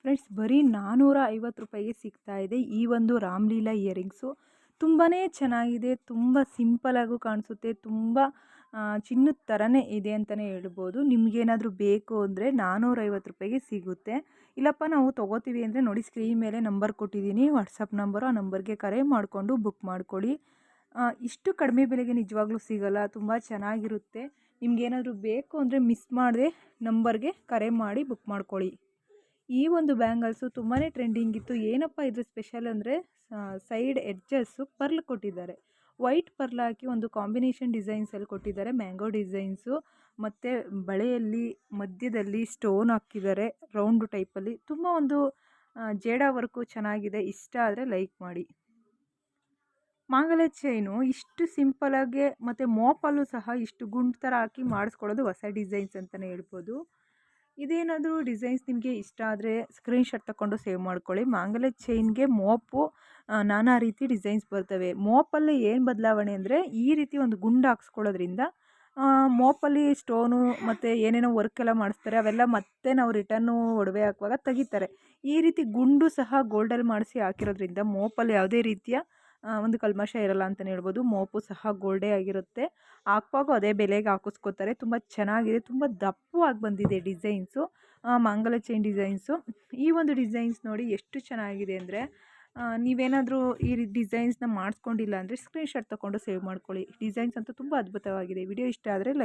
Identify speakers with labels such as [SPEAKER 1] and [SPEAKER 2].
[SPEAKER 1] Friends ಬರೀ 450 ರೂಪಾಯಿಗೆ ಸಿಗ್ತಾ ಇದೆ ಈ ಒಂದು ರಾಮ್ಲೀಲಾ ಇಯರಿಂಗ್ಸು. ತುಂಬಾ ಚೆನ್ನಾಗಿದೆ, ತುಂಬ ಸಿಂಪಲಾಗೂ ಕಾಣಿಸುತ್ತೆ, ತುಂಬ ಚಿನ್ನದ ಥರನೇ ಇದೆ ಅಂತಲೇ ಹೇಳ್ಬೋದು. ನಿಮಗೇನಾದರೂ ಬೇಕು ಅಂದರೆ 450 ರೂಪಾಯಿಗೆ ಸಿಗುತ್ತೆ. ಇಲ್ಲಪ್ಪ ನಾವು ತೊಗೋತೀವಿ ಅಂದರೆ ನೋಡಿ, ಸ್ಕ್ರೀನ್ ಮೇಲೆ ನಂಬರ್ ಕೊಟ್ಟಿದ್ದೀನಿ, ವಾಟ್ಸಪ್ ನಂಬರು. ಆ ನಂಬರ್ಗೆ ಕರೆ ಮಾಡಿಕೊಂಡು ಬುಕ್ ಮಾಡ್ಕೊಳ್ಳಿ. ಇಷ್ಟು ಕಡಿಮೆ ಬೆಲೆಗೆ ನಿಜವಾಗ್ಲೂ ಸಿಗಲ್ಲ, ತುಂಬ ಚೆನ್ನಾಗಿರುತ್ತೆ. ನಿಮಗೇನಾದರೂ ಬೇಕು ಅಂದರೆ ಮಿಸ್ ಮಾಡದೆ ನಂಬರ್ಗೆ ಕರೆ ಮಾಡಿ ಬುಕ್ ಮಾಡ್ಕೊಳ್ಳಿ. ಈ ಒಂದು ಬ್ಯಾಂಗಲ್ಸು ತುಂಬಾ ಟ್ರೆಂಡಿಂಗ್ ಇತ್ತು. ಏನಪ್ಪ ಇದ್ರ ಸ್ಪೆಷಲ್ ಅಂದರೆ ಸೈಡ್ ಎಡ್ಜಸ್ಸು ಪರ್ಲ್ ಕೊಟ್ಟಿದ್ದಾರೆ. ವೈಟ್ ಪರ್ಲ್ ಹಾಕಿ ಒಂದು ಕಾಂಬಿನೇಷನ್ ಡಿಸೈನ್ಸಲ್ಲಿ ಕೊಟ್ಟಿದ್ದಾರೆ, ಮ್ಯಾಂಗೋ ಡಿಸೈನ್ಸು. ಮತ್ತು ಬಳೆಯಲ್ಲಿ ಮಧ್ಯದಲ್ಲಿ ಸ್ಟೋನ್ ಹಾಕಿದ್ದಾರೆ ರೌಂಡು ಟೈಪಲ್ಲಿ. ತುಂಬ ಒಂದು ಜೇಡ ವರ್ಕು ಚೆನ್ನಾಗಿದೆ. ಇಷ್ಟ ಆದರೆ ಲೈಕ್ ಮಾಡಿ. ಮಾಂಗಲ್ಯ ಚೈನು ಇಷ್ಟು ಸಿಂಪಲಾಗೆ ಮತ್ತು ಮೋಪಲ್ಲೂ ಸಹ ಇಷ್ಟು ಗುಂಡು ಥರ ಹಾಕಿ ಮಾಡಿಸ್ಕೊಳ್ಳೋದು ಹೊಸ ಡಿಸೈನ್ಸ್ ಅಂತಲೇ ಹೇಳ್ಬೋದು. ಇದೇನಾದರೂ ಡಿಸೈನ್ಸ್ ನಿಮಗೆ ಇಷ್ಟ ಆದರೆ ಸ್ಕ್ರೀನ್ಶಾಟ್ ತಗೊಂಡು ಸೇವ್ ಮಾಡ್ಕೊಳ್ಳಿ. ಮಾಂಗಲ್ಯ ಚೈನ್ಗೆ ಮೋಪು ನಾನಾ ರೀತಿ ಡಿಸೈನ್ಸ್ ಬರ್ತವೆ. ಮೋಪಲ್ಲಿ ಏನು ಬದಲಾವಣೆ ಅಂದರೆ ಈ ರೀತಿ ಒಂದು ಗುಂಡು ಹಾಕ್ಸ್ಕೊಳ್ಳೋದ್ರಿಂದ ಮೋಪಲ್ಲಿ ಸ್ಟೋನು ಮತ್ತು ಏನೇನೋ ವರ್ಕ್ ಎಲ್ಲ ಮಾಡಿಸ್ತಾರೆ, ಅವೆಲ್ಲ ಮತ್ತೆ ನಾವು ರಿಟರ್ನು ಒಡವೆ ಹಾಕುವಾಗ ತೆಗಿತಾರೆ. ಈ ರೀತಿ ಗುಂಡು ಸಹ ಗೋಲ್ಡಲ್ಲಿ ಮಾಡಿಸಿ ಹಾಕಿರೋದ್ರಿಂದ ಮೋಪಲ್ಲಿ ಯಾವುದೇ ರೀತಿಯ ಒಂದು ಕಲ್ಮಶ ಇರಲ್ಲ ಅಂತಲೇ ಹೇಳ್ಬೋದು. ಮೋಪು ಸಹ ಗೋಲ್ಡೇ ಆಗಿರುತ್ತೆ. ಹಾಕುವಾಗೂ ಅದೇ ಬೆಲೆಗೆ ಹಾಕಿಸ್ಕೋತಾರೆ. ತುಂಬ ಚೆನ್ನಾಗಿದೆ, ತುಂಬ ದಪ್ಪವಾಗಿ ಬಂದಿದೆ ಡಿಸೈನ್ಸು, ಮಾಂಗಲ್ಯ ಚೈನ್ ಡಿಸೈನ್ಸು. ಈ ಒಂದು ಡಿಸೈನ್ಸ್ ನೋಡಿ ಎಷ್ಟು ಚೆನ್ನಾಗಿದೆ ಅಂದರೆ, ನೀವೇನಾದರೂ ಈ ಡಿಸೈನ್ಸ್ನ ಮಾಡಿಸ್ಕೊಂಡಿಲ್ಲ ಅಂದರೆ ಸ್ಕ್ರೀನ್ಶಾಟ್ ತೊಗೊಂಡು ಸೇವ್ ಮಾಡ್ಕೊಳ್ಳಿ. ಡಿಸೈನ್ಸ್ ಅಂತೂ ತುಂಬ ಅದ್ಭುತವಾಗಿದೆ. ವಿಡಿಯೋ ಇಷ್ಟ ಆದರೆ ಲೈಕ್